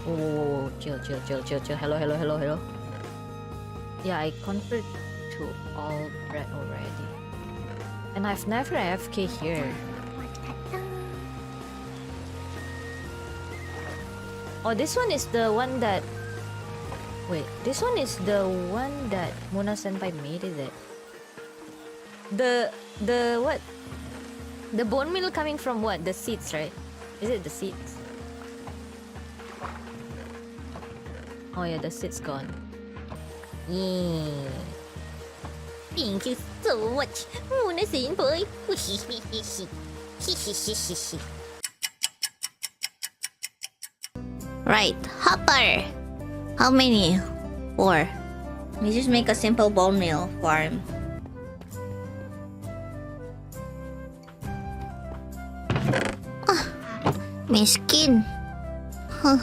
Oh, chill. Hello. Yeah, I convert to all bread already. And I've never AFK here. Oh, this one is the one that... Wait, this one is the one that Moona Senpai made, is it? The what? The bone meal coming from what? The seeds, right? Is it the seeds? Oh yeah, the seeds gone. Yeah. Thank you so much, Moona Senpai. Right, hopper. How many? 4. We just make a simple bone meal farm. Ah, may skin. Huh.